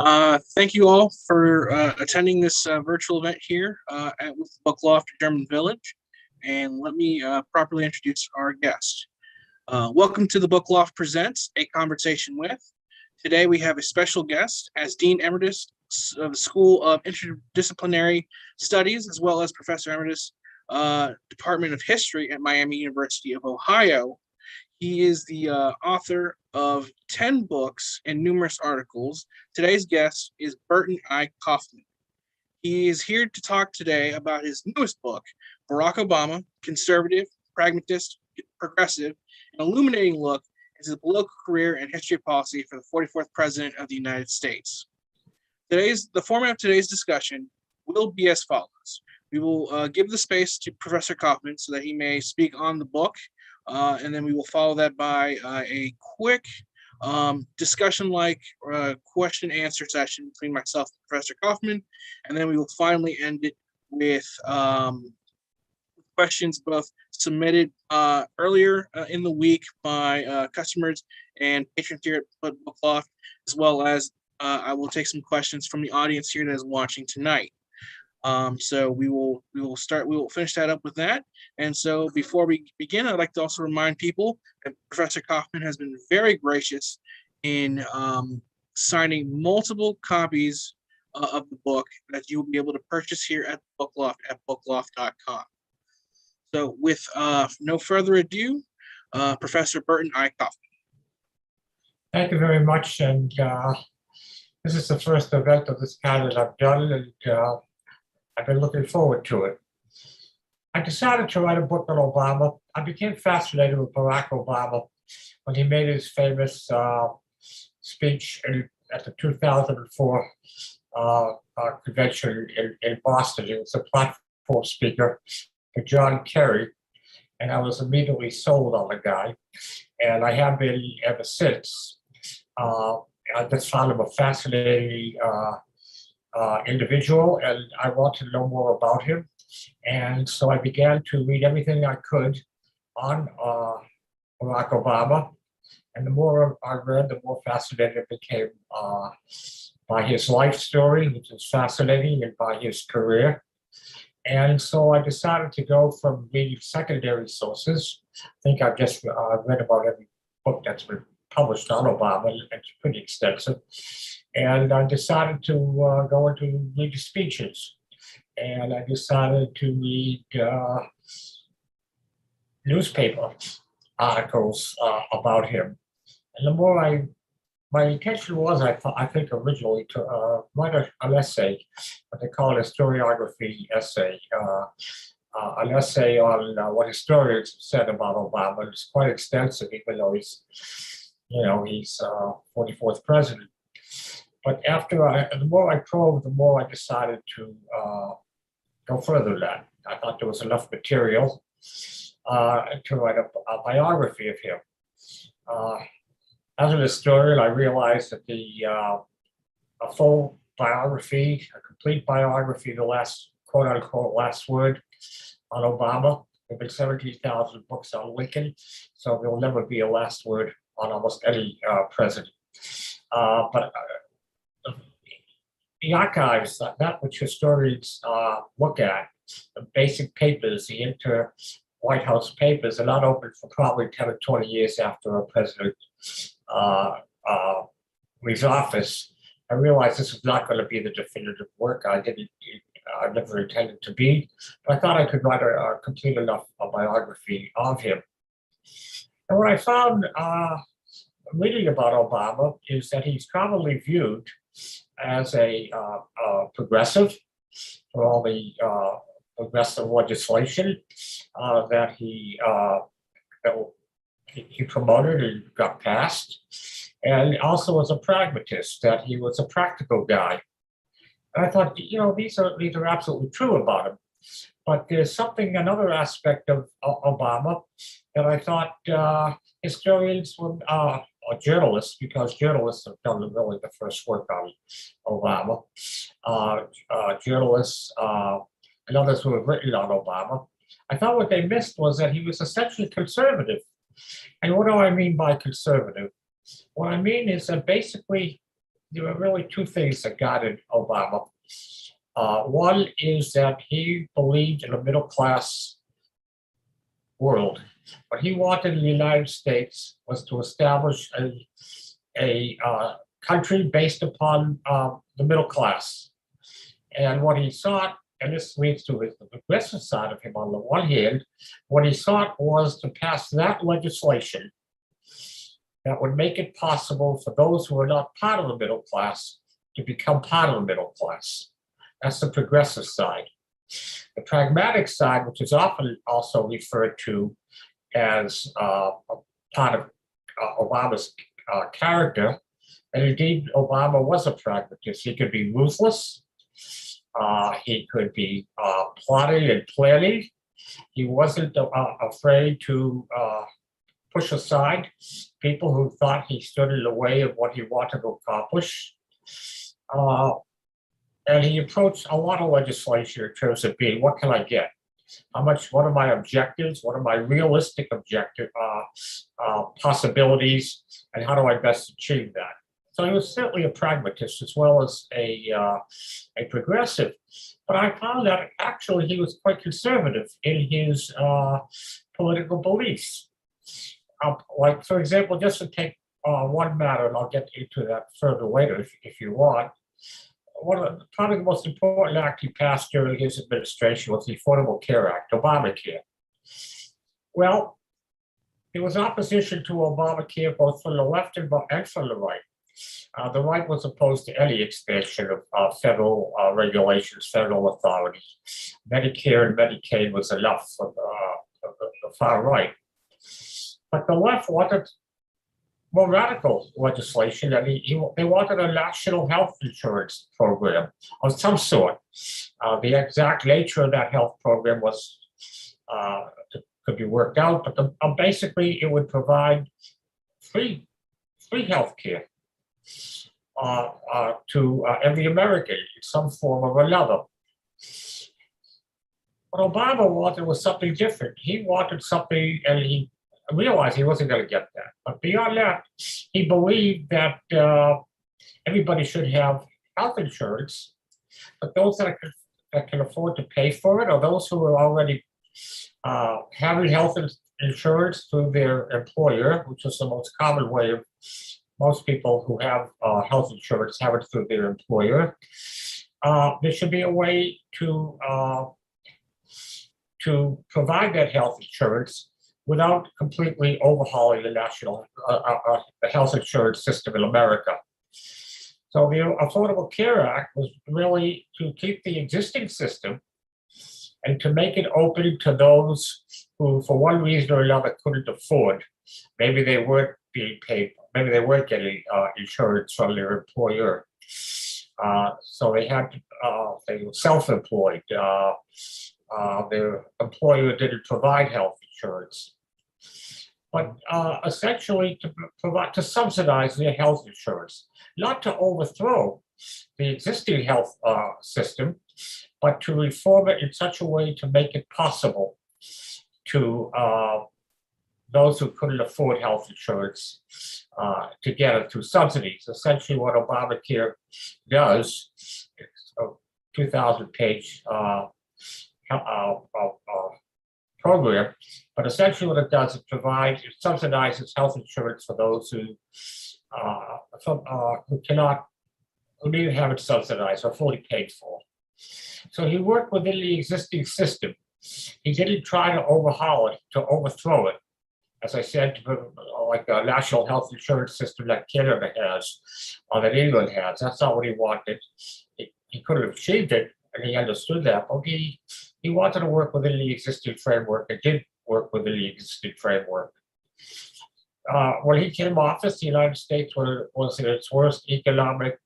Thank you all for attending this virtual event here with Book Loft German Village. And let me properly introduce our guest. Welcome to the Book Loft Presents, A Conversation With. Today we have a special guest as Dean Emeritus of the School of Interdisciplinary Studies, as well as Professor Emeritus, Department of History at Miami University of Ohio. He is the author of 10 books and numerous articles. Today's guest is Burton I. Kaufman. He is here to talk today about his newest book, Barack Obama, Conservative, Pragmatist, Progressive, an illuminating look into the political career and history of policy for the 44th President of the United States. The format of today's discussion will be as follows. We will give the space to Professor Kaufman so that he may speak on the book, and then we will follow that by a quick discussion-like question-answer session between myself and Professor Kaufman, and then we will finally end it with questions both submitted earlier in the week by customers and patrons here at Book Loft, as well as I will take some questions from the audience here that is watching tonight. So we will finish that up with that. And so before we begin, I'd like to also remind people that Professor Kaufman has been very gracious in signing multiple copies of the book that you will be able to purchase here at Book Loft at bookloft.com. So with no further ado, Professor Burton I. Kaufman. Thank you very much. And this is the first event of this kind that I've done, and I've been looking forward to it. I decided to write a book on Obama. I became fascinated with Barack Obama when he made his famous speech at the 2004 convention in Boston. He was a platform speaker for John Kerry, and I was immediately sold on the guy, and I have been ever since. I just found him a fascinating individual, and I want to know more about him. And so I began to read everything I could on Barack Obama. And the more I read, the more fascinated I became by his life story, which is fascinating, and by his career. And so I decided to go from reading secondary sources. I think I've just read about every book that's been published on Obama, and it's pretty extensive. And I decided to go into read speeches. And I decided to read newspaper articles about him. And the more my intention was, I think originally to write an essay, what they call a historiography essay, an essay on what historians have said about Obama. It's quite extensive, even though he's 44th president. But the more I probed, the more I decided to go further than that. I thought there was enough material to write a biography of him. As an historian, I realized that a full biography, a complete biography, the last quote unquote last word on Obama. There have been 17,000 books on Lincoln, so there will never be a last word on almost any president. But the archives, that which historians look at, the basic papers, the inter-White House papers, are not open for probably 10 or 20 years after a president leaves office. I realized this was not going to be the definitive work. I never intended to be, but I thought I could write a complete enough biography of him. And what I found reading about Obama is that he's commonly viewed as a progressive for all the progressive legislation that he promoted and got passed, and also as a pragmatist, that he was a practical guy. And I thought, these are absolutely true about him. But there's another aspect of Obama that I thought historians would, or journalists, because journalists have done really the first work on Obama, journalists and others who have written on Obama, I thought what they missed was that he was essentially conservative. And what do I mean by conservative? What I mean is that basically there were really two things that guided Obama. One is that he believed in a middle class world. What he wanted in the United States was to establish a country based upon the middle class. And what he sought, and this leads to the progressive side of him on the one hand, what he sought was to pass that legislation that would make it possible for those who are not part of the middle class to become part of the middle class. That's the progressive side. The pragmatic side, which is often also referred to as a part of Obama's character, and indeed Obama was a pragmatist. He could be ruthless. He could be plotting and planning. He wasn't afraid to push aside people who thought he stood in the way of what he wanted to accomplish. And he approached a lot of legislation in terms of being, what can I get? What are my objectives? What are my realistic possibilities? And how do I best achieve that? So he was certainly a pragmatist as well as a progressive. But I found that actually he was quite conservative in his political beliefs. Like, for example, just to take one matter, and I'll get into that further later if you want. Probably the most important act he passed during his administration was the Affordable Care Act, Obamacare. Well, there was opposition to Obamacare both from the left and from the right. The right was opposed to any expansion of federal regulations, federal authorities. Medicare and Medicaid was enough for the far right. But the left wanted more radical legislation, and they wanted a national health insurance program of some sort. The exact nature of that health program could be worked out, but basically it would provide free health care to every American in some form or another. What Obama wanted was something different. He wanted something, and he realized he wasn't going to get that. But beyond that, he believed that everybody should have health insurance, but those that can afford to pay for it, or those who are already having health insurance through their employer, which is the most common way of most people who have health insurance have it through their employer. There should be a way to provide that health insurance without completely overhauling the national the health insurance system in America. So the Affordable Care Act was really to keep the existing system and to make it open to those who, for one reason or another, couldn't afford. Maybe they weren't being paid, maybe they weren't getting insurance from their employer. So they were self-employed. Their employer didn't provide health insurance. But essentially to subsidize their health insurance, not to overthrow the existing health system, but to reform it in such a way to make it possible to those who couldn't afford health insurance to get it through subsidies. Essentially what Obamacare does, it's a 2,000-page program, but essentially what it does is it subsidizes health insurance for those who need to have it subsidized or fully paid for. So he worked within the existing system. He didn't try to overhaul it, to overthrow it. As I said, like a national health insurance system that Canada has or that England has. That's not what he wanted. He could have achieved it, and he understood that, but he wanted to work within the existing framework and did work within the existing framework. When he came office, the United States was in its worst economic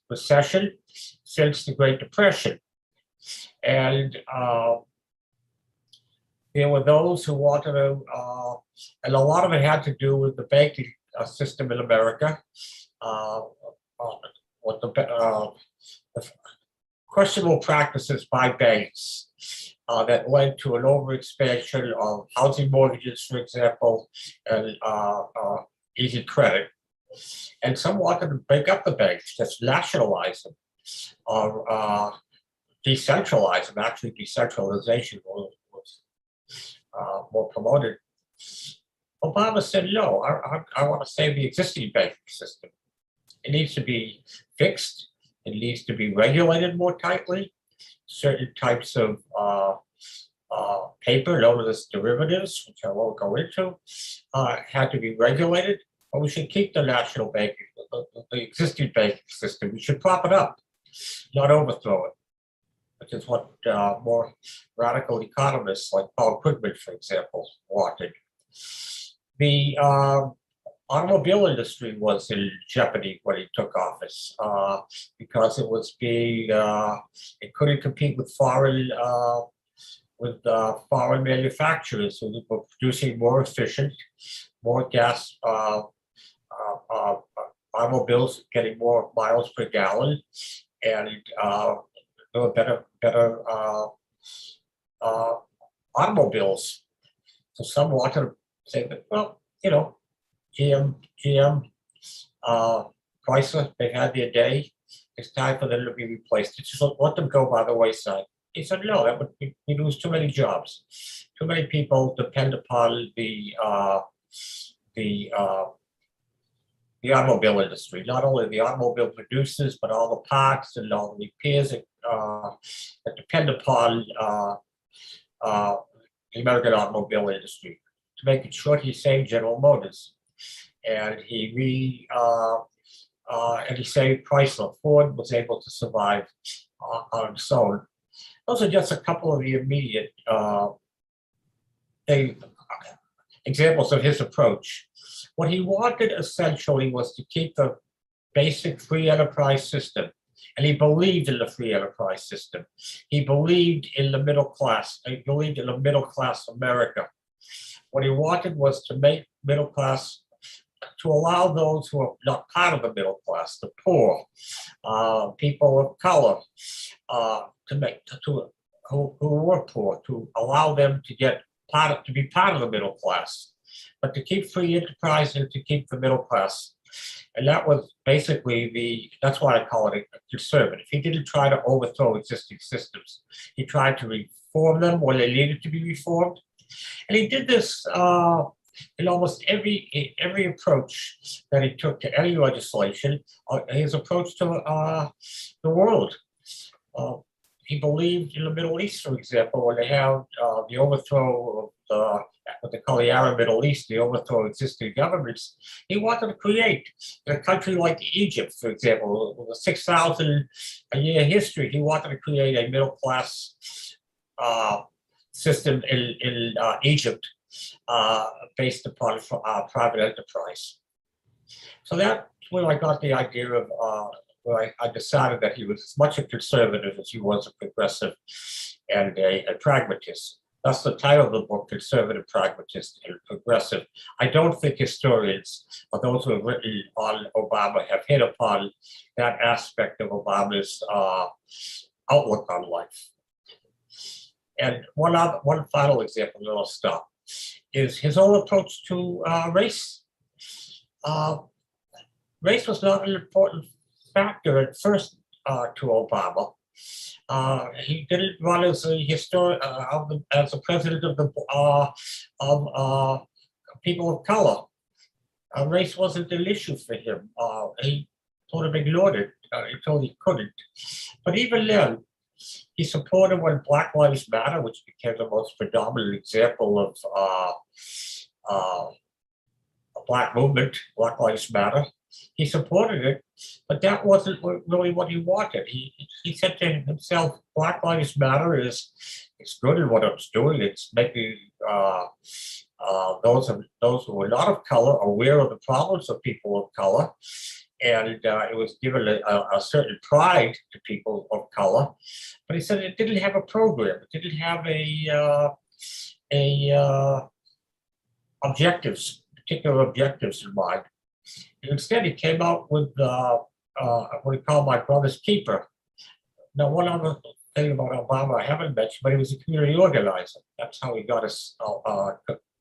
recession since the Great Depression. And there were those who wanted to, and a lot of it had to do with the banking system in America, with the questionable practices by banks that led to an overexpansion of housing mortgages, for example, and easy credit. And some wanted to break up the banks, just nationalize them, or decentralize them. Actually, decentralization was more promoted. Obama said, no, I want to save the existing banking system. It needs to be fixed. It needs to be regulated more tightly. Certain types of paper, known as derivatives, which I won't go into, had to be regulated. But we should keep the national banking, the existing banking system. We should prop it up, not overthrow it, which is what more radical economists like Paul Krugman, for example, wanted. The automobile industry was in jeopardy when he took office because it was being it couldn't compete with foreign manufacturers who were producing more efficient, more gas automobiles, getting more miles per gallon, and there were better automobiles. So some wanted to say that, well, GM, Chrysler, they've had their day. It's time for them to be replaced. Just let them go by the wayside. He said, no, that would we lose too many jobs. Too many people depend upon the automobile industry, not only the automobile producers, but all the parts and all the repairs that depend upon the American automobile industry. To make it short, he saved General Motors, and he saved Chrysler. Ford was able to survive on its own. Those are just a couple of the immediate examples of his approach. What he wanted essentially was to keep the basic free enterprise system, and he believed in the free enterprise system. He believed in the middle class. He believed in a middle class America. What he wanted was to make middle class, to allow those who are not part of the middle class, the poor, people of color, who were poor, to allow them to be part of the middle class, but to keep free enterprise and to keep the middle class. And that was basically that's why I call it a conservative. He didn't try to overthrow existing systems. He tried to reform them when they needed to be reformed. And he did this in almost every approach that he took to any legislation, his approach to the world. He believed in the Middle East, for example, when they have the overthrow of what they call the Arab Middle East, the overthrow of existing governments. He wanted to create a country like Egypt, for example, with a 6,000-year history. He wanted to create a middle class system in Egypt based upon private enterprise. So that's where I got the idea of where I decided that he was as much a conservative as he was a progressive and a pragmatist. That's the title of the book, Conservative, Pragmatist, and Progressive. I don't think historians or those who have written on Obama have hit upon that aspect of Obama's outlook on life. And one final example, and then I'll stop, is his own approach to race. Race was not an important factor at first to Obama. He didn't run as a as a president of the people of color. Race wasn't an issue for him. He sort of ignored it until he couldn't. But even then, he supported when Black Lives Matter, which became the most predominant example of a Black movement, Black Lives Matter. He supported it, but that wasn't really what he wanted. He said to himself, Black Lives Matter it's good in what it's doing. It's making those who are not of color aware of the problems of people of color. And it was given a certain pride to people of color. But he said it didn't have a program. It didn't have particular objectives in mind. And instead, he came out with what we call My Brother's Keeper. Now, one other thing about Obama I haven't mentioned, but he was a community organizer. That's how he got his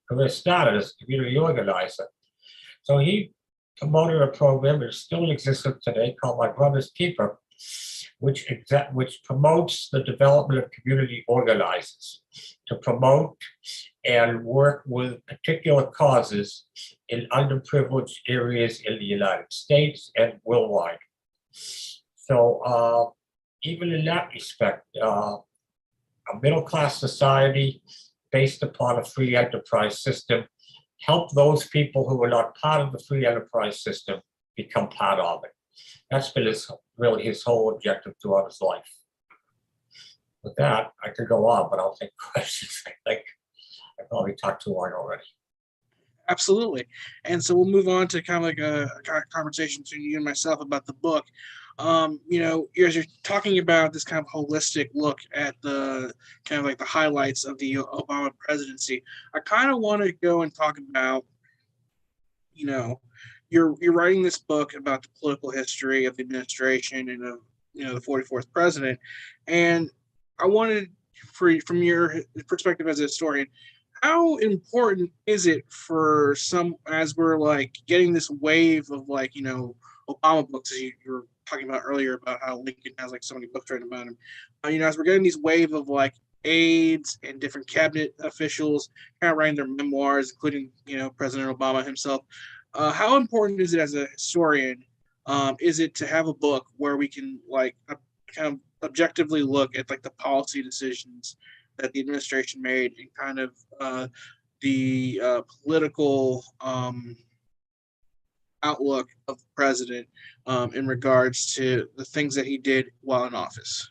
career started as a community organizer. So he promoted a program that still exists today called My Brother's Keeper, which promotes the development of community organizers to promote and work with particular causes in underprivileged areas in the United States and worldwide. So even in that respect, a middle-class society based upon a free enterprise system help those people who are not part of the free enterprise system become part of it. That's been really his whole objective throughout his life. With that, I could go on, but I'll take questions. I think I probably talked too long already. Absolutely. And so we'll move on to kind of like a conversation between you and myself about the book. As you're talking about this kind of holistic look at the kind of like the highlights of the Obama presidency, I kind of want to go and talk about, you're writing this book about the political history of the administration and of the 44th president, and I wanted, from your perspective as a historian, how important is it for some, as we're like getting this wave of Obama books, as you were talking about earlier about how Lincoln has like so many books written about him, as we're getting these wave of like aides and different cabinet officials kind of writing their memoirs, including President Obama himself. How important is it as a historian? Is it to have a book where we can kind of objectively look at like the policy decisions that the administration made and kind of the political outlook of the president in regards to the things that he did while in office?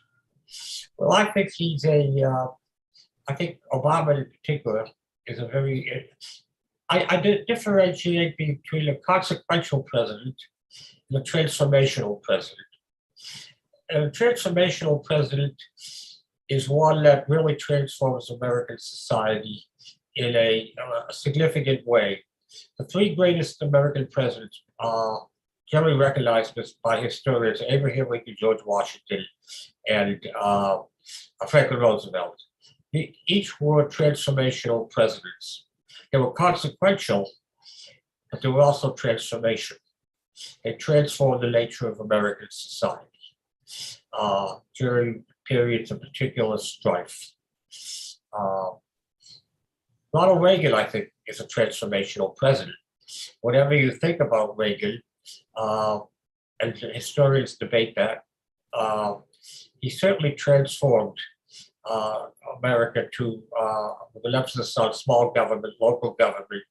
Well, I think I think Obama in particular is a very, I differentiate between a consequential president and a transformational president. And a transformational president is one that really transforms American society in a significant way. The three greatest American presidents are generally recognized by historians: Abraham Lincoln, George Washington, and Franklin Roosevelt. Each were transformational presidents. They were consequential, but they were also transformational. They transformed the nature of American society during periods of particular strife. Ronald Reagan, I think, is a transformational president. Whatever you think about Reagan, and historians debate that, he certainly transformed America to with an emphasis on small government, local government.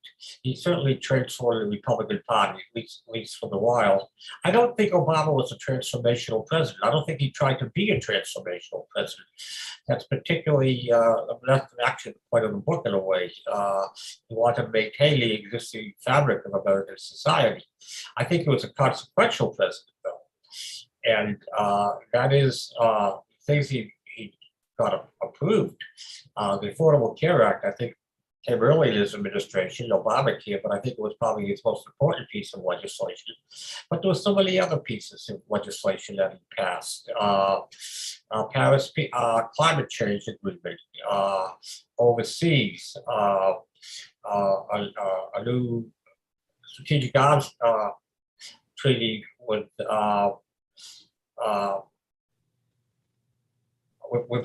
He certainly transformed the Republican Party, at least for the while. I don't think Obama was a transformational president. I don't think he tried to be a transformational president. That's particularly, that's actually the point of the book in a way. He wanted to maintain the existing fabric of American society. I think he was a consequential president, though. And that is things he got approved. The Affordable Care Act, I think, came early in his administration, Obamacare, but I think it was probably his most important piece of legislation. But there were so many other pieces of legislation that he passed. Paris climate change agreement, overseas, a new strategic arms treaty with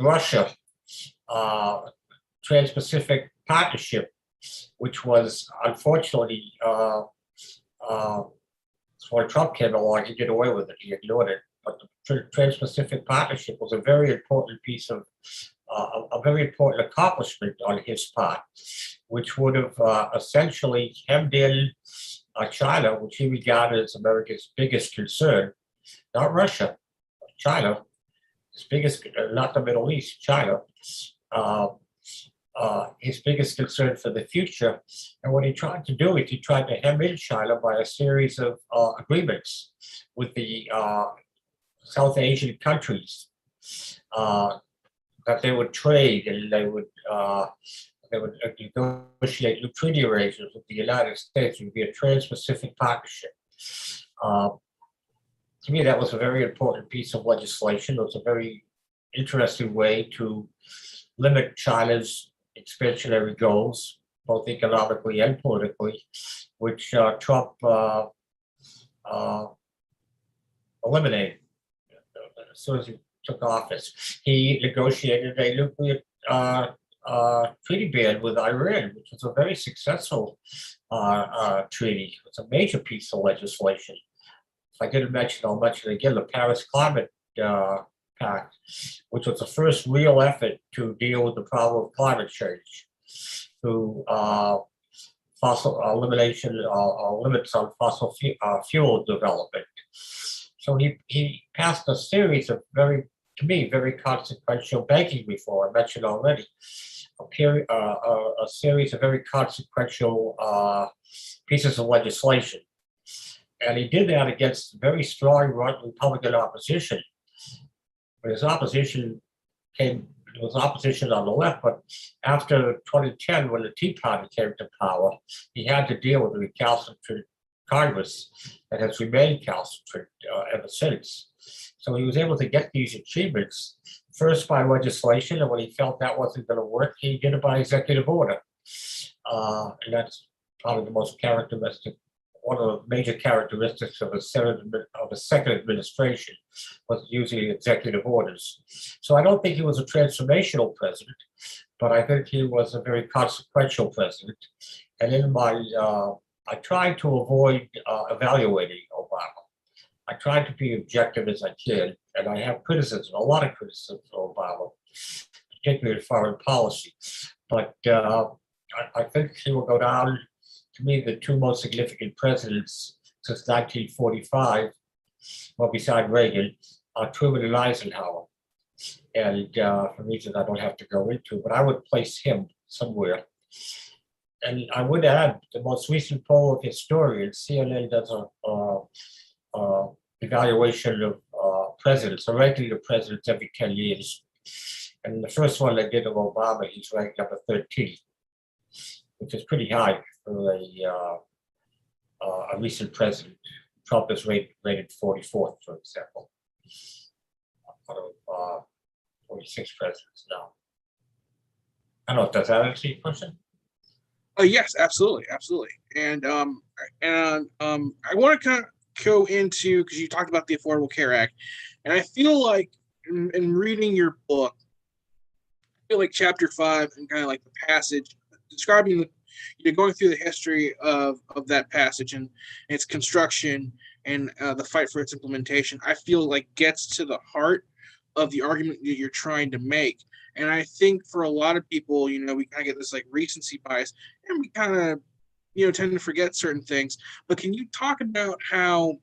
Russia, Trans-Pacific Partnership, which was unfortunately, when Trump came along, he did away with it. He ignored it. But the Trans-Pacific Partnership was a very important piece of, a very important accomplishment on his part, which would have essentially hemmed in China, which he regarded as America's biggest concern, not Russia, China. His biggest, not the Middle East, China, his biggest concern for the future. And what he tried to do is he tried to hem in China by a series of agreements with the South Asian countries that they would trade and they would negotiate new treaty arrangements with the United States. It would be a Trans-Pacific Partnership. To me, that was a very important piece of legislation. It was a very interesting way to limit China's expansionary goals, both economically and politically, which Trump uh, eliminated as soon as he took office. He negotiated a nuclear treaty ban with Iran, which was a very successful treaty. It's a major piece of legislation. If I didn't mention, I'll mention again the Paris Climate Pact, which was the first real effort to deal with the problem of climate change through fossil elimination limits on fossil fuel development. So he passed a series of to me, very consequential banking reform. I mentioned already a series of very consequential pieces of legislation, and he did that against very strong Republican opposition. But his opposition was opposition on the left, but after 2010, when the Tea Party came to power, he had to deal with the recalcitrant Congress that has remained recalcitrant ever since. So he was able to get these achievements first by legislation, and when he felt that wasn't going to work, he did it by executive order. And that's probably the most characteristic, one of the major characteristics of a second administration was using executive orders. So I don't think he was a transformational president, but I think he was a very consequential president. And in my, I tried to avoid evaluating Obama. I tried to be objective as I can, and I have criticism, a lot of criticism of Obama, particularly in foreign policy. But I think he will go down, to me, the two most significant presidents since 1945, well, beside Reagan, are Truman and Eisenhower. And for reasons I don't have to go into, but I would place him somewhere. And I would add the most recent poll of historians, CNN does a evaluation of presidents, a ranking of presidents every 10 years. And the first one they did of Obama, he's ranked number 13, which is pretty high for a recent president. Trump is rated 44th, for example, out of 46 presidents now. I don't know, does that answer your question? Yes, absolutely, absolutely. And I want to kind of go into, because you talked about the Affordable Care Act, and I feel like in reading your book, I feel like chapter 5 and kind of like the passage describing going through the history of that passage and its construction and the fight for its implementation, I feel like gets to the heart of the argument that you're trying to make. And I think for a lot of people, we kind of get this like recency bias, and we kind of, tend to forget certain things. But can you talk about how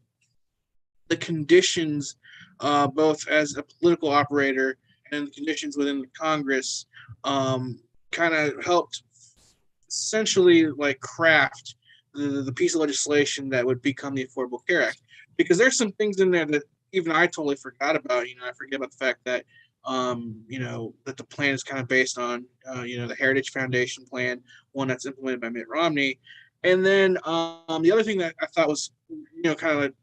the conditions, both as a political operator and the conditions within the Congress, kind of helped essentially like craft the piece of legislation that would become the Affordable Care Act? Because there's some things in there that even I totally forgot about. I forget about the fact that that the plan is kind of based on, the Heritage Foundation plan, one that's implemented by Mitt Romney. And then the other thing that I thought was, kind of,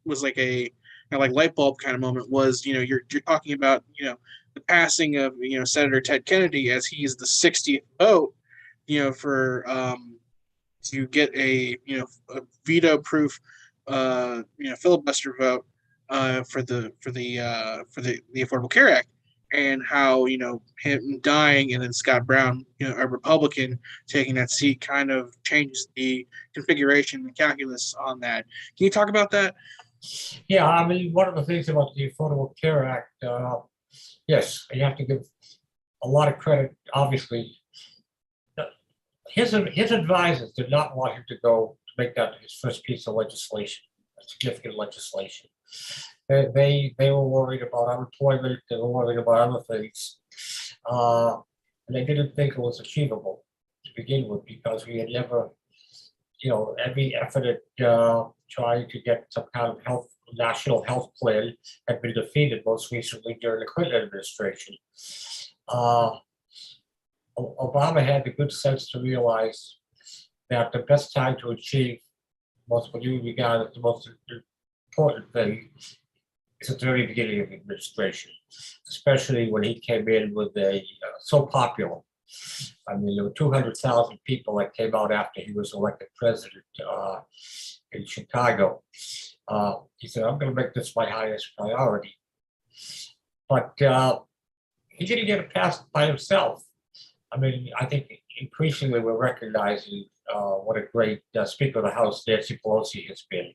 was like a like light bulb kind of moment was, you're talking about, the passing of, Senator Ted Kennedy as he's the 60th vote, for to get a veto-proof, filibuster vote for the Affordable Care Act, and how him dying and then Scott Brown, a Republican, taking that seat kind of changes the configuration, the calculus on that. Can you talk about that? Yeah, I mean, one of the things about the Affordable Care Act, yes, you have to give a lot of credit. Obviously, his advisors did not want him to go to make that his first piece of legislation, significant legislation. They were worried about unemployment. They were worried about other things, and they didn't think it was achievable to begin with, because we had never, every effort at trying to get some kind of national health plan had been defeated, most recently during the Clinton administration. Obama had the good sense to realize that the best time to achieve what you regard as the most important thing is at the very beginning of the administration, especially when he came in with so popular. I mean, there were 200,000 people that came out after he was elected president in Chicago. He said, I'm going to make this my highest priority. But he didn't get it passed by himself. I mean, I think increasingly we're recognizing what a great Speaker of the House Nancy Pelosi has been.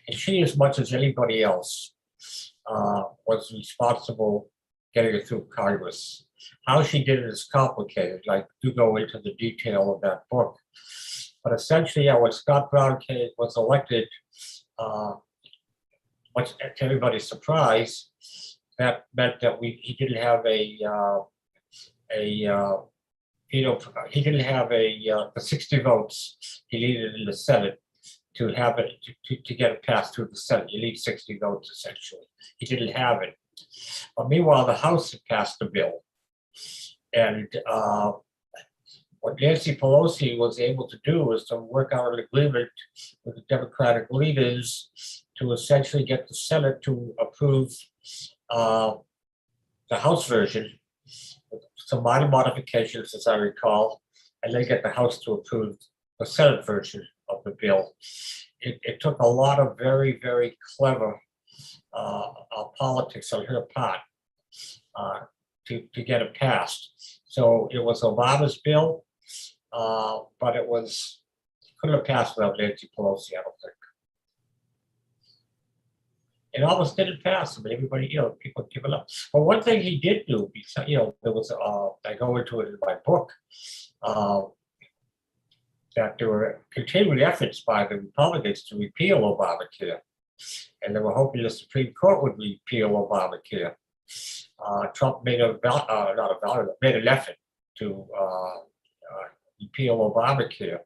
And she, as much as anybody else, was responsible getting it through Congress. How she did it is complicated. I do go into the detail of that book. But essentially, when Scott Brown was elected, much to everybody's surprise, that meant that he didn't have he didn't have the 60 votes he needed in the Senate to have it to get it passed through the Senate. You need 60 votes essentially. He didn't have it. But meanwhile, the House had passed the bill, and what Nancy Pelosi was able to do was to work out an agreement with the Democratic leaders to essentially get the Senate to approve the House version with some minor modifications, as I recall, and then get the House to approve the Senate version of the bill. It took a lot of very, very clever politics on her part to get it passed. So it was Obama's bill, but it couldn't have passed without Nancy Pelosi, I don't think. It almost didn't pass. I mean, everybody, people give it up. But one thing he did do, there was, I go into it in my book, that there were continued efforts by the Republicans to repeal Obamacare. And they were hoping the Supreme Court would repeal Obamacare. Trump made made an effort to repeal Obamacare.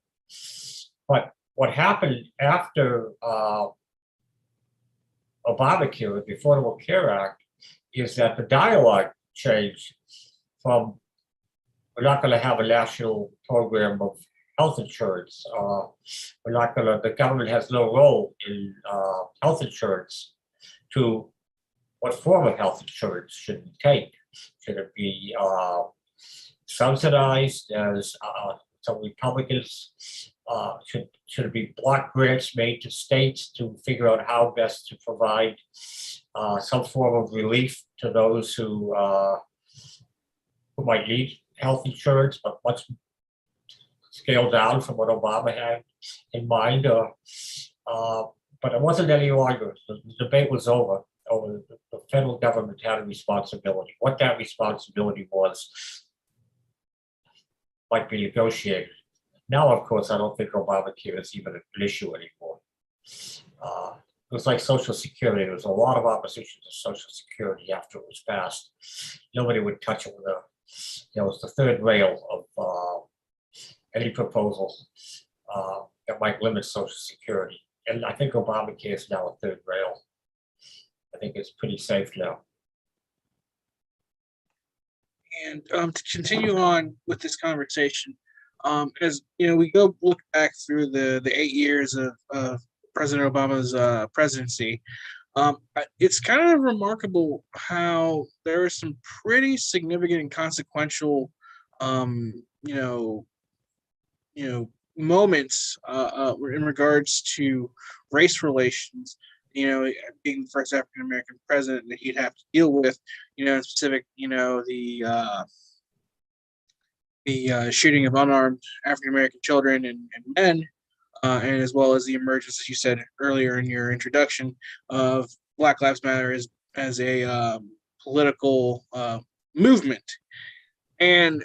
But what happened after Obamacare, the Affordable Care Act, is that the dialogue changed from we're not going to have a national program of health insurance. The government has no role in health insurance, to what form of health insurance should we take? Should it be subsidized, as some Republicans should it be block grants made to states to figure out how best to provide some form of relief to those who might need health insurance, but much scaled down from what Obama had in mind. But it wasn't any longer. The debate was over. The federal government had a responsibility. What that responsibility was might be negotiated. Now, of course, I don't think Obamacare is even an issue anymore. It was like Social Security. There was a lot of opposition to Social Security after it was passed. Nobody would touch it with it was the third rail of any proposal that might limit Social Security. And I think Obamacare is now a third rail. I think it's pretty safe now. And to continue on with this conversation, as we go look back through the 8 years of President Obama's presidency, it's kind of remarkable how there are some pretty significant and consequential, moments in regards to race relations. Being the first African American president that he'd have to deal with, in specific, the shooting of unarmed African American children and men, and as well as the emergence, as you said earlier in your introduction, of Black Lives Matter as a political movement. And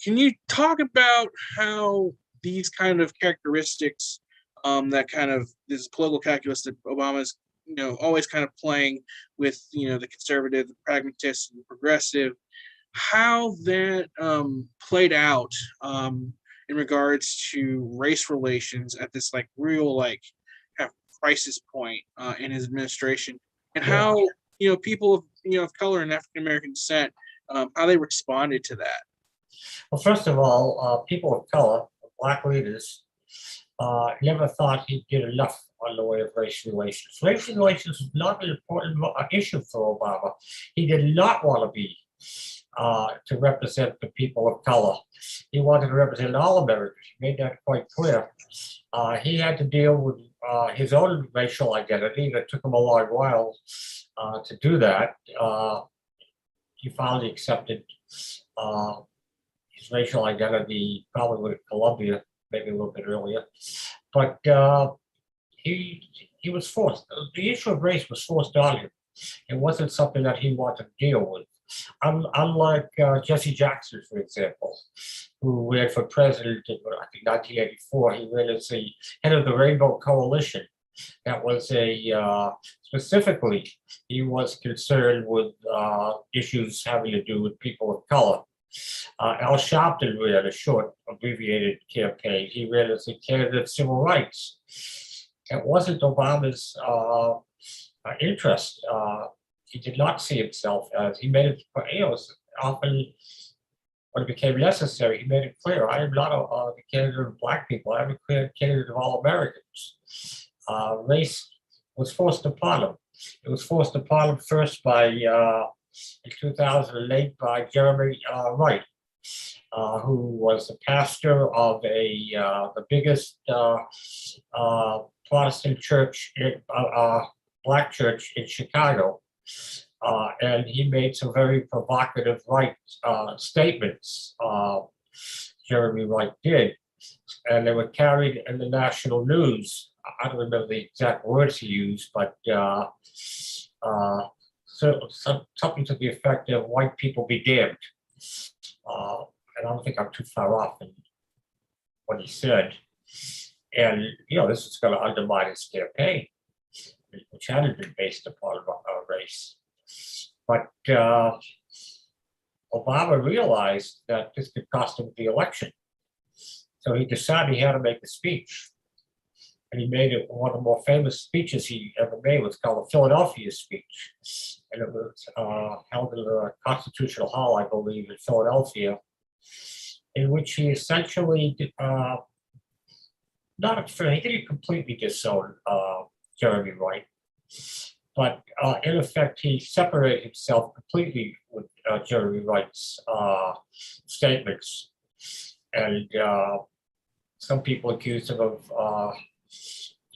can you talk about how these kind of characteristics, that kind of this political calculus that Obama's always kind of playing with the conservative, the pragmatist, and the progressive, how that played out in regards to race relations at this real kind of crisis point in his administration, and how people of color and African American descent, how they responded to that. Well, first of all, people of color, Black leaders, never thought he did enough on the way of race relations. Race relations was not an important issue for Obama. He did not want to be to represent the people of color. He wanted to represent all Americans. He made that quite clear. He had to deal with his own racial identity. That took him a long while to do that. He finally accepted his racial identity, probably with Columbia, maybe a little bit earlier. But he was forced. The issue of race was forced on him. It wasn't something that he wanted to deal with. Unlike Jesse Jackson, for example, who ran for president in, I think, 1984, he ran as the head of the Rainbow Coalition. That was specifically, he was concerned with issues having to do with people of color. Al Sharpton ran a short, abbreviated campaign. He ran as a candidate of civil rights. It wasn't Obama's interest. He did not see himself as, he made it, often when it became necessary, he made it clear, I am not a candidate of Black people, I'm a candidate of all Americans. Race was forced upon him. It was forced upon him first by, in 2008, by Jeremy Wright, who was the pastor of the biggest Protestant church, Black church in Chicago. And he made some very provocative statements, Jeremy Wright did, and they were carried in the national news. I don't remember the exact words he used, but something to the effect of "white people be damned." And I don't think I'm too far off in what he said. And this is going to undermine his campaign, which hadn't been based upon race. But Obama realized that this could cost him the election. So he decided he had to make a speech. And he made it one of the more famous speeches he ever made. Was called the Philadelphia speech. And it was held in the Constitutional Hall, I believe, in Philadelphia, in which he essentially he didn't completely disown Jeremy Wright, but in effect, he separated himself completely with Jeremy Wright's statements. And some people accused him of,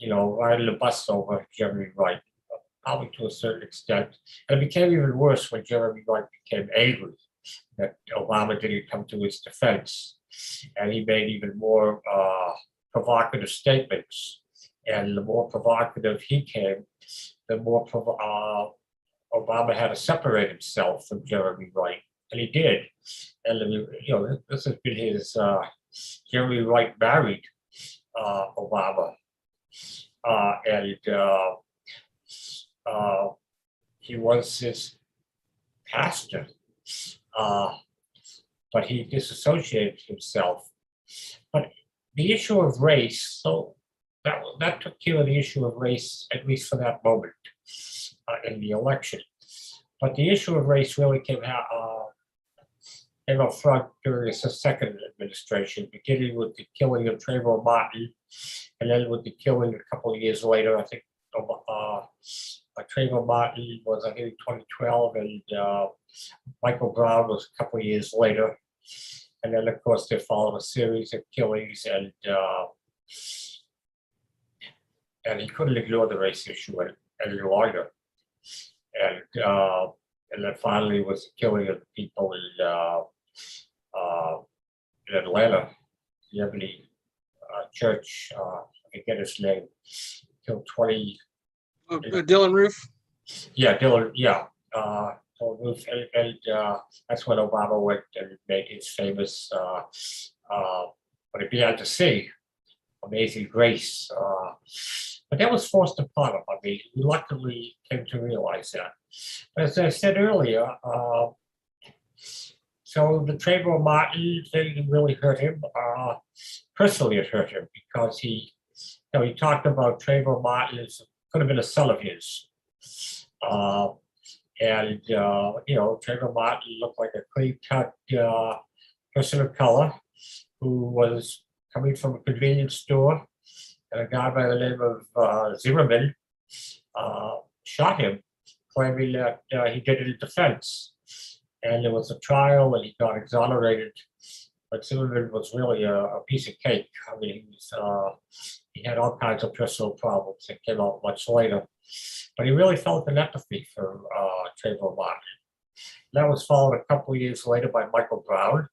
riding the bus over Jeremy Wright, probably to a certain extent. And it became even worse when Jeremy Wright became angry that Obama didn't come to his defense. And he made even more provocative statements. And the more provocative he came, the more Obama had to separate himself from Jeremy Wright. And he did. And, this has been his, Jeremy Wright married Obama. And he was his pastor. But he disassociated himself. But the issue of race, so that took care of the issue of race, at least for that moment in the election. But the issue of race really came up front during his second administration, beginning with the killing of Trayvon Martin, and then with the killing a couple of years later. I think Trayvon Martin was, I think, 2012, and Michael Brown was a couple of years later. And then, of course, there followed a series of killings, and he couldn't ignore the race issue any longer. And then finally was the killing of people in Atlanta, the Ebony Church, I forget his name, killed 20. Dylan Roof? Yeah, Dylan, yeah. Roof, and that's when Obama went and made his famous, what it began to say, Amazing Grace. But that was forced upon him. I mean, he reluctantly came to realize that. But as I said earlier, so the Trayvon Martin thing really hurt him. Personally, it hurt him because he talked about Trayvon Martin as could have been a son of his. Trayvon Martin looked like a clean-cut person of color who was coming from a convenience store, and a guy by the name of Zimmerman shot him, claiming that he did it in defense. and there was a trial, and he got exonerated. But Zimmerman was really a piece of cake. I mean, he had all kinds of personal problems that came out much later. But he really felt an empathy for Trayvon Martin. That was followed a couple of years later by Michael Brown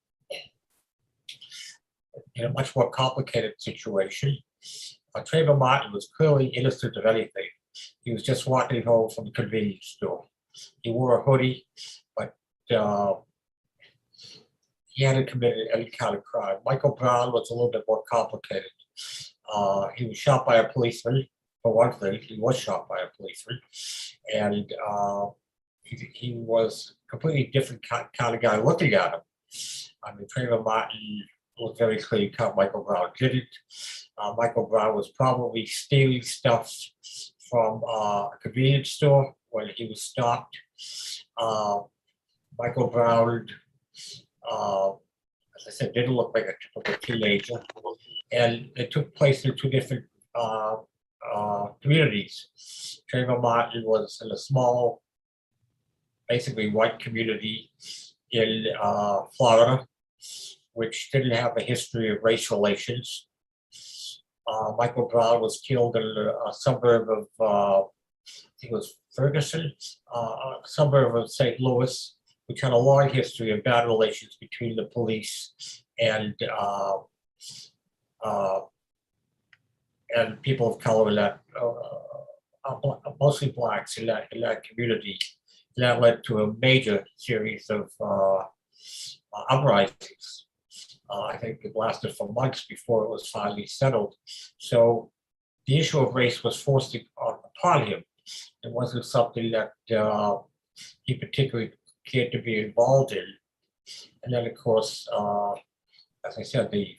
in a much more complicated situation. Trayvon Martin was clearly innocent of anything. He was just walking home from the convenience store. He wore a hoodie, but he hadn't committed any kind of crime. Michael Brown was a little bit more complicated. He was shot by a policeman, for one thing. He was shot by a policeman. And he was a completely different kind of guy looking at him. I mean, Trayvon Martin was very clean cut. Michael Brown didn't. Michael Brown was probably stealing stuff from a convenience store when he was stopped. Michael Brown, as I said, didn't look like a typical teenager. And it took place in two different communities. Trayvon Martin was in a small, basically white community in Florida, which didn't have a history of race relations. Michael Brown was killed in a suburb of, I think it was Ferguson, a suburb of St. Louis, which had a long history of bad relations between the police and people of color in that, mostly blacks in that community. And that led to a major series of uprisings. I think it lasted for months before it was finally settled. So the issue of race was forced upon him. It wasn't something that he particularly cared to be involved in. And then, of course, as I said, the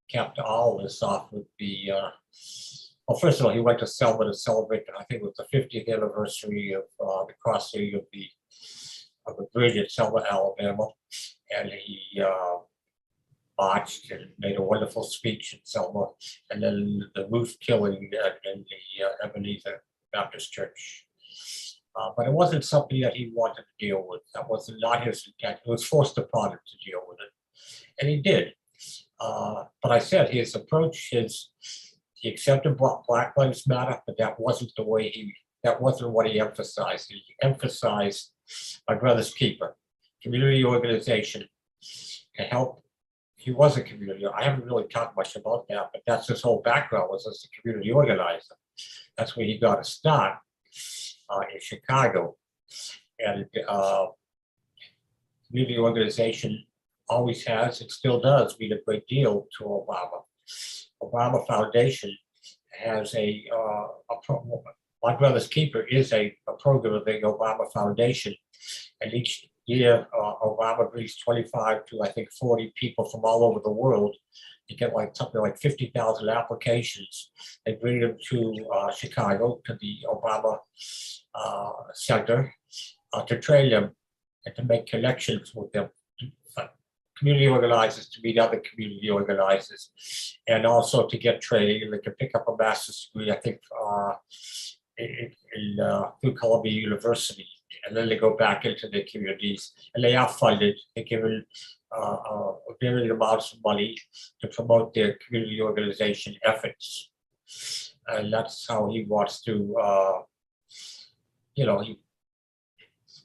capped all this off with the, well, first of all, he went to Selma to celebrate, I think it was the 50th anniversary of the crossing of the bridge at Selma, Alabama. And he marched and made a wonderful speech in Selma, and then the roof killing in the Ebenezer Baptist Church. But it wasn't something that he wanted to deal with. That was not his intent. It was forced upon him to deal with it, and he did. But I said his approach he accepted Black Lives Matter, but that wasn't what he emphasized. He emphasized my brother's keeper, community organization to help. He was a community. I haven't really talked much about that, but that's his whole background was as a community organizer. That's where he got a start in Chicago. And community organization always has, it still does, mean a great deal to Obama. Obama Foundation has My Brother's Keeper is a program of the Obama Foundation, and each year Obama brings 25 to I think 40 people from all over the world. You get like something like 50,000 applications. They bring them to Chicago to the Obama Center to train them and to make connections with them. Community organizers to meet other community organizers, and also to get training. And they can pick up a master's degree, I think, through Columbia University, and then they go back into their communities. And they are funded. They're given varying amounts of money to promote their community organization efforts, and that's how he wants to.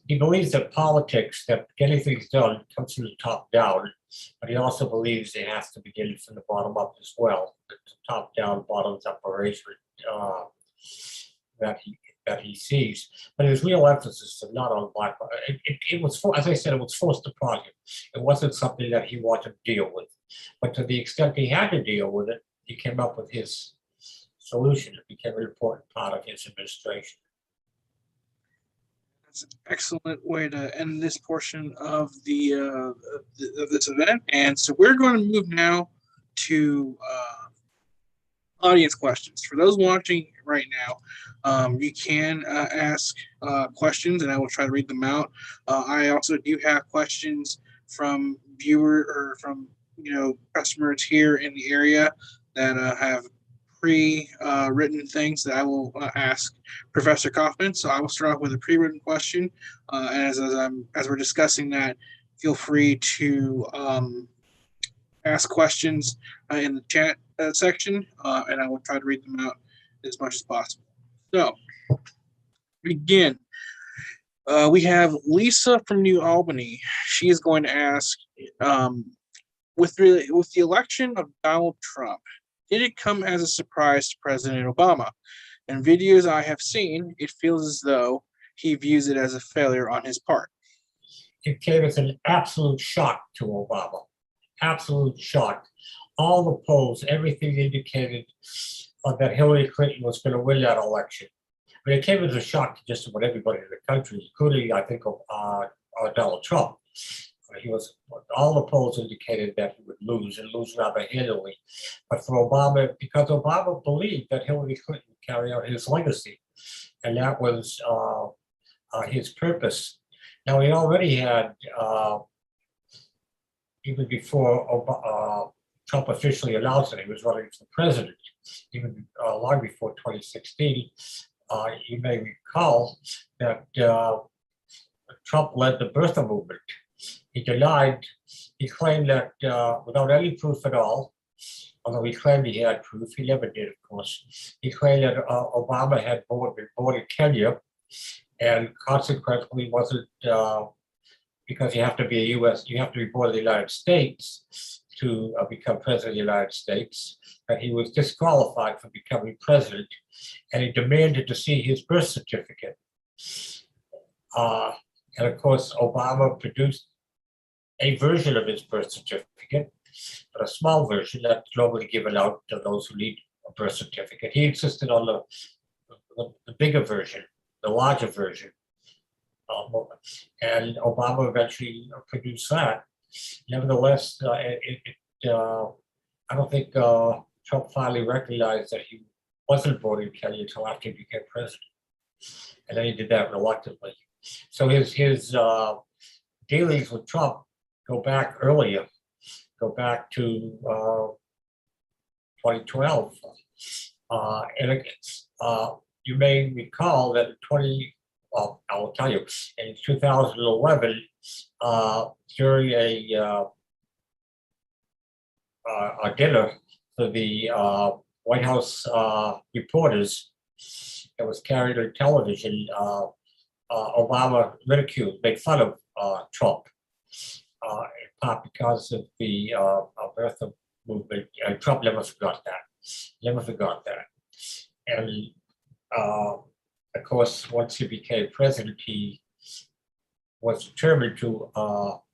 He believes that politics, that getting things done, comes from the top down, but he also believes it has to begin from the bottom up as well. The top down, bottoms up arrangement that he sees. But his real emphasis is not on Black. It was, as I said, it was forced upon him. It wasn't something that he wanted to deal with. But to the extent he had to deal with it, he came up with his solution. It became an important part of his administration. That's an excellent way to end this portion of this event. And so we're going to move now to audience questions. For those watching right now, you can ask questions, and I will try to read them out. I also do have questions from customers here in the area that have pre-written things that I will ask Professor Kaufman. So I will start off with a pre-written question, and as we're discussing that, feel free to ask questions in the chat section, and I will try to read them out as much as possible. So, begin. We have Lisa from New Albany. She is going to ask, with the election of Donald Trump, did it come as a surprise to President Obama? In videos I have seen, it feels as though he views it as a failure on his part. It came as an absolute shock to Obama. Absolute shock. All the polls, everything indicated that Hillary Clinton was going to win that election. But it came as a shock to just about everybody in the country, including, I think, Donald Trump. All the polls indicated that he would lose and lose rather handily. But for Obama, because Obama believed that Hillary Clinton would carry out his legacy, and that was his purpose. Now, he already had, even before Trump officially announced that he was running for president, even long before 2016, you may recall that Trump led the birther movement. He claimed that without any proof at all, although he claimed he had proof, he never did, of course. He claimed that Obama had been born in Kenya, and consequently wasn't, because you have to be born in the United States to become president of the United States, that he was disqualified from becoming president, and he demanded to see his birth certificate. And of course, Obama produced a version of his birth certificate, but a small version that's normally given out to those who need a birth certificate. He insisted on the bigger version, the larger version. And Obama eventually produced that. Nevertheless, I don't think Trump finally recognized that he wasn't born in Kenya until after he became president. And then he did that reluctantly. So his dealings with Trump go back earlier, go back to 2012. And you may recall that I will tell you, in 2011, during a dinner for the White House reporters that was carried on television, Obama made fun of Trump, in part because of the birther movement, and Trump never forgot that. And of course, once he became president, he was determined to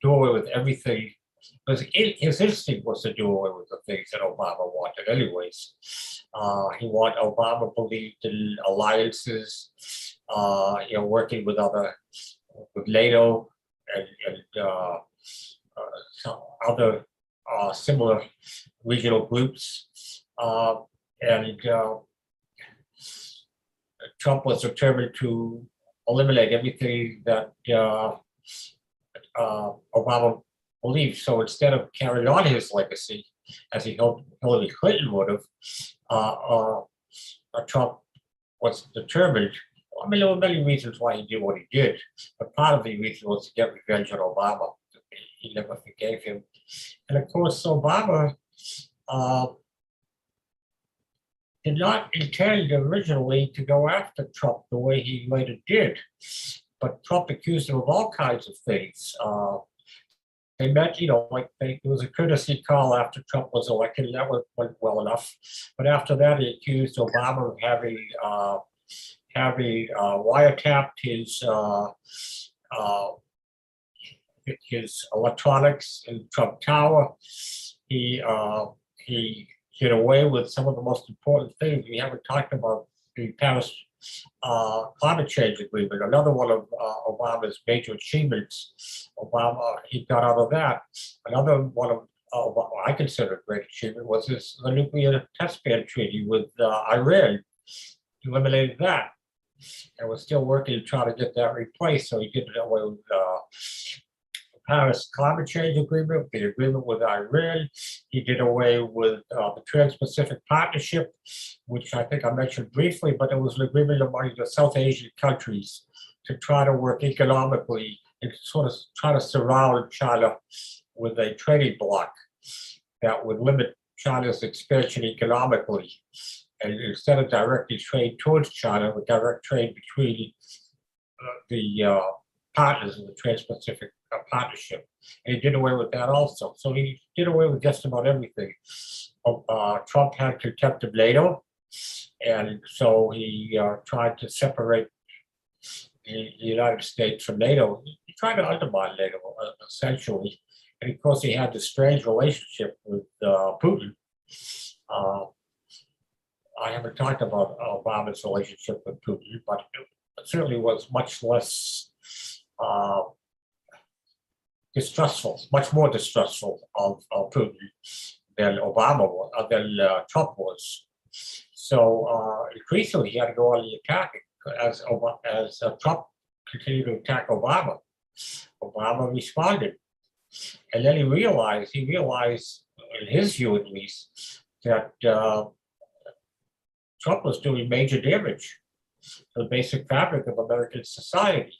do away with everything, because his instinct was to do away with the things that Obama wanted anyways. Obama believed in alliances, working with NATO and some other similar regional groups. And Trump was determined to eliminate everything that Obama believed. So instead of carrying on his legacy, as he hoped Hillary Clinton would have, Trump was determined. I mean, there were many reasons why he did what he did, but part of the reason was to get revenge on Obama. He never forgave him. And of course, Obama did not intend originally to go after Trump the way he later did, but Trump accused him of all kinds of things. They met, it was a courtesy call after Trump was elected, and that went well enough. But after that, he accused Obama of having wiretapped his electronics in Trump Tower. He get away with some of the most important things. We haven't talked about the Paris climate change agreement, another one of Obama's major achievements. He got out of that. Another one of what I consider a great achievement was the nuclear test ban treaty with Iran. He eliminated that, and was still working to try to get that replaced. So he did it away with Paris Climate Change Agreement, the agreement with Iran. He did away with the Trans-Pacific Partnership, which I think I mentioned briefly, but it was an agreement among the South Asian countries to try to work economically and sort of try to surround China with a trading bloc that would limit China's expansion economically. And instead of directing trade towards China, would direct trade between the partners in the Trans-Pacific Partnership. And he did away with that also. So he did away with just about everything. Trump had contempt of NATO, and so he tried to separate the United States from NATO. He tried to undermine NATO, essentially. And of course, he had this strange relationship with Putin. I haven't talked about Obama's relationship with Putin, but it certainly was much less distrustful, much more distrustful of Putin than than Trump was. So increasingly, he had to go on the attack as Trump continued to attack Obama. Obama responded, and then he realized, in his view at least, that Trump was doing major damage to the basic fabric of American society.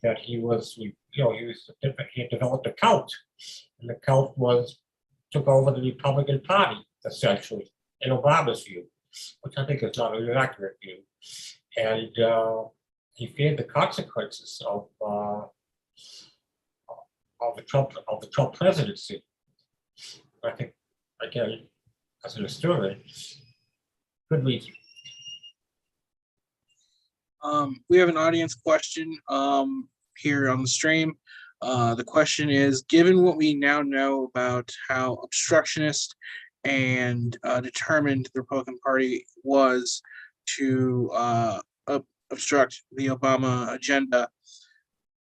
That he had developed a cult, and the cult took over the Republican Party essentially, in Obama's view, which I think is not an accurate view, and he feared the consequences of the Trump presidency. I think, again, as an historian, good reason. We have an audience question here on the stream. The question is, given what we now know about how obstructionist and determined the Republican Party was to obstruct the Obama agenda,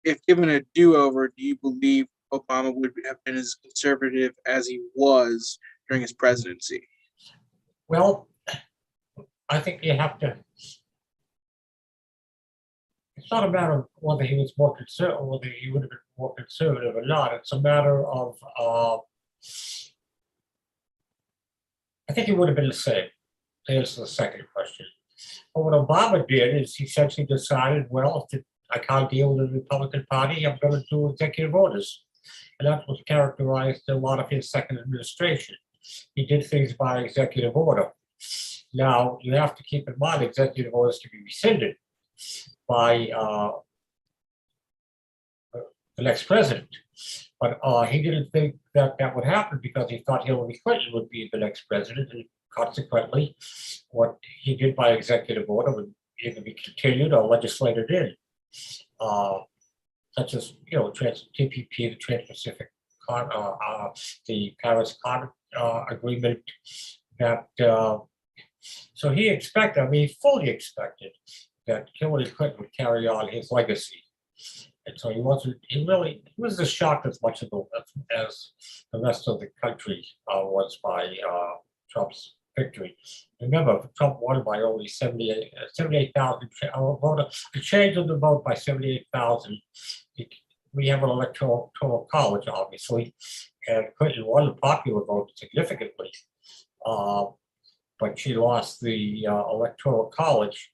if given a do-over, do you believe Obama would have been as conservative as he was during his presidency? Well, I think you have to. It's not a matter of whether he was more conservative, whether he would have been more conservative or not. It's a matter of, I think he would have been the same, to answer the second question. But what Obama did is he essentially decided, well, if I can't deal with the Republican Party, I'm going to do executive orders. And that's what characterized a lot of his second administration. He did things by executive order. Now, you have to keep in mind executive orders can be rescinded by the next president. But he didn't think that that would happen because he thought Hillary Clinton would be the next president. And consequently, what he did by executive order would either be continued or legislated in, such as, TPP, the Trans-Pacific, the Paris Climate Agreement, that, so he fully expected that Hillary Clinton would carry on his legacy. And so he was as shocked as much as the rest of the country was by Trump's victory. Remember, Trump won by only 78,000 voters. The change of the vote by 78,000. We have an electoral college, obviously, and Clinton won the popular vote significantly. But she lost the electoral college.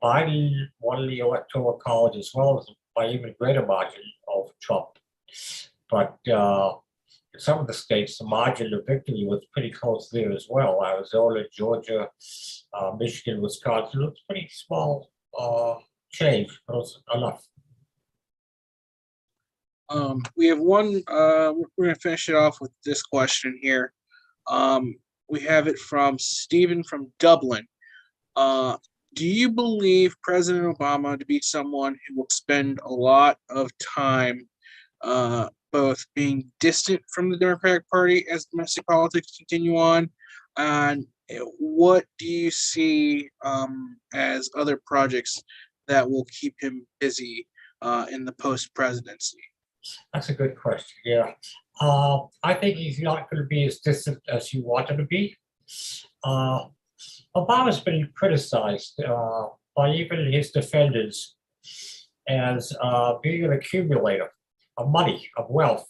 Biden won the electoral college as well as by even greater margin over Trump. But in some of the states, the margin of victory was pretty close there as well. Arizona, Georgia, Michigan, Wisconsin. It was pretty small change, but it was enough. We have one, we're going to finish it off with this question here. We have it from Stephen from Dublin. Do you believe President Obama to be someone who will spend a lot of time both being distant from the Democratic Party as domestic politics continue on? And what do you see as other projects that will keep him busy in the post-presidency? That's a good question, yeah. I think he's not going to be as distant as you want him to be. Obama's been criticized by even his defenders as being an accumulator. money, of wealth.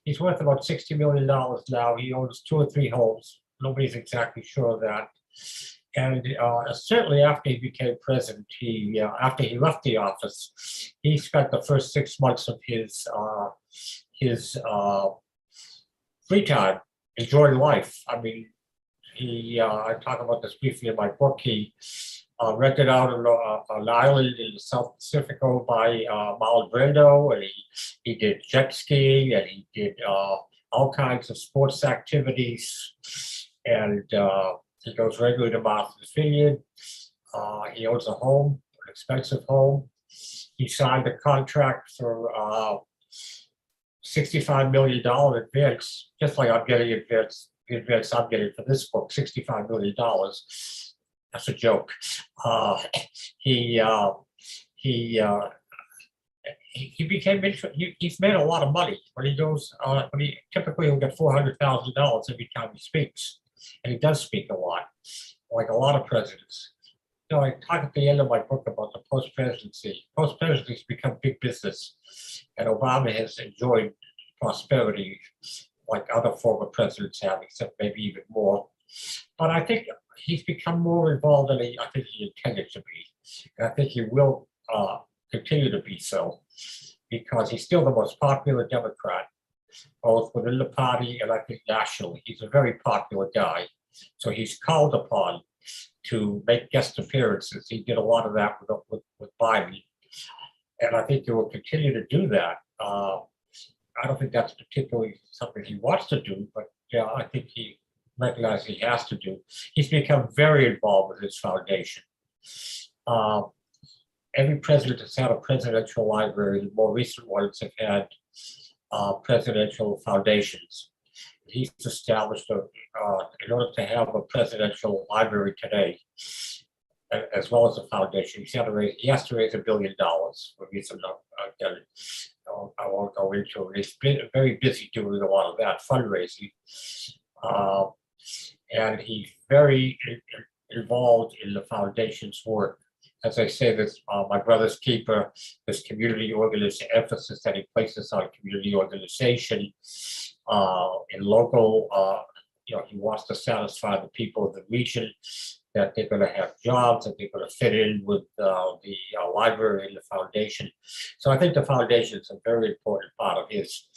He's worth about $60 million now. He owns 2 or 3 homes. Nobody's exactly sure of that. And certainly after he became president, after he left the office, he spent the first 6 months of his free time enjoying life. I mean, I talk about this briefly in my book. He rented out an island in the South Pacific owned by Marlon Brando, and he did jet skiing, and he did all kinds of sports activities, and he goes regularly to Martha's Vineyard. He owns a home, an expensive home. He signed a contract for $65 million advance, just like I'm getting advance I'm getting for this book, $65 million. That's a joke. He became interested. He's made a lot of money when he goes. Typically he'll get $400,000 every time he speaks, and he does speak a lot, like a lot of presidents. You know, I talk at the end of my book about the post-presidency. Post-presidency has become big business, and Obama has enjoyed prosperity like other former presidents have, except maybe even more. But I think he's become more involved than I think he intended to be. And I think he will continue to be so, because he's still the most popular Democrat, both within the party and I think nationally. He's a very popular guy. So he's called upon to make guest appearances. He did a lot of that with Biden. And I think he will continue to do that. I don't think that's particularly something he wants to do, but yeah, I think he recognizes he has to do. He's become very involved with his foundation. Every president has had a presidential library. The more recent ones have had presidential foundations. He's established in order to have a presidential library today, as well as a foundation, he has to raise $1 billion for reason I won't go into it. He's been very busy doing a lot of that fundraising, and he's very involved in the foundation's work. As I say, this my brother's keeper, this community organization emphasis that he places on community organization in local. He wants to satisfy the people of the region that they're going to have jobs, that they're going to fit in with the library and the foundation. So I think the foundation is a very important part of his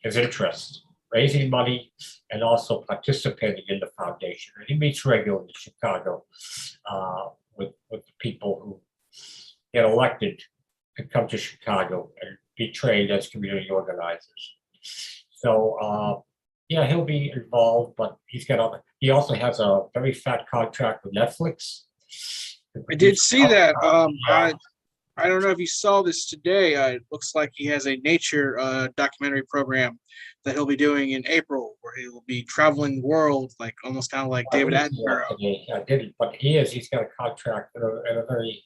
interest, raising money and also participating in the foundation. And he meets regularly in Chicago with the people who get elected to come to Chicago and be trained as community organizers. So yeah, he'll be involved, but he also has a very fat contract with Netflix. I did see that. I don't know if you saw this today. It looks like he has a nature documentary program that he'll be doing in April, where he will be traveling the world, like almost kind of like David Attenborough. I didn't, but he's got a contract and a very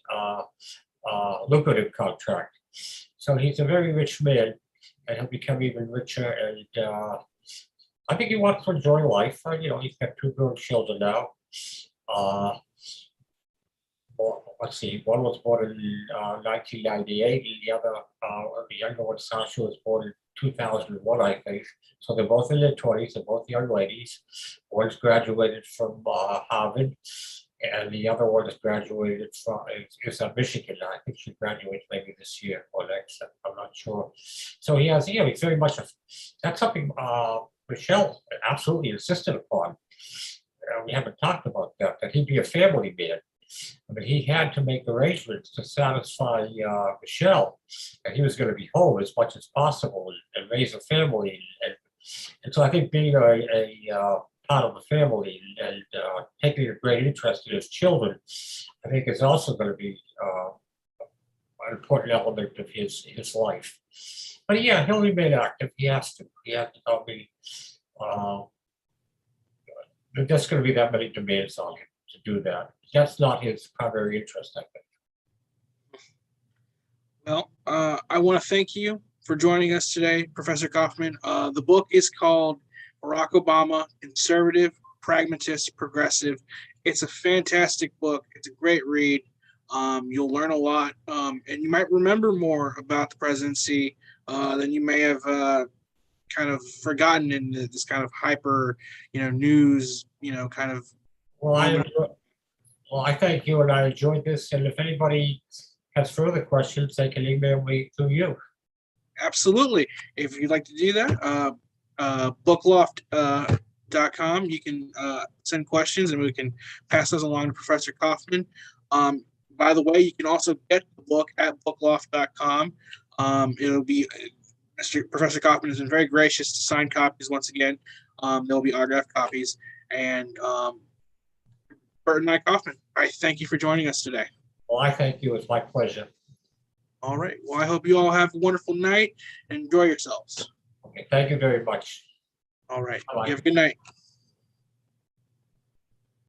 lucrative contract. So he's a very rich man, and he'll become even richer. And I think he wants to enjoy life. He's got 2 grown children now. Let's see, one was born in 1998, and the younger one, Sasha, was born in 2001, I think. So they're both in their 20s. They're both young ladies. One's graduated from Harvard, and the other one is graduated from Michigan. I think she graduates maybe this year or next. I'm not sure. So he's very much that's something Michelle absolutely insisted upon. We haven't talked about that he'd be a family man. I mean, he had to make arrangements to satisfy Michelle, and he was going to be home as much as possible and raise a family. And so I think being a part of the family and taking a great interest in his children, I think is also going to be an important element of his life. But yeah, he'll remain active. He has to. He has to help me. There's going to be that many demands on him to do that. That's not his primary interest, I think. Well, I want to thank you for joining us today, Professor Kaufman. The book is called Barack Obama, Conservative, Pragmatist, Progressive. It's a fantastic book. It's a great read. You'll learn a lot, and you might remember more about the presidency than you may have kind of forgotten in this kind of hyper, news, kind of Well, I moment. well, I thank you, and I enjoyed this. And if anybody has further questions, they can email me to you. Absolutely. If you'd like to do that, bookloft.com, you can send questions and we can pass those along to Professor Kaufman. By the way, you can also get the book at bookloft.com. It'll be Professor Kaufman has been very gracious to sign copies once again. There'll be autographed copies. And Burton and Kaufman, I thank you for joining us today. Well, I thank you. It's my pleasure. All right. Well, I hope you all have a wonderful night and enjoy yourselves. Okay, thank you very much. All right. Bye-bye. You have a good night.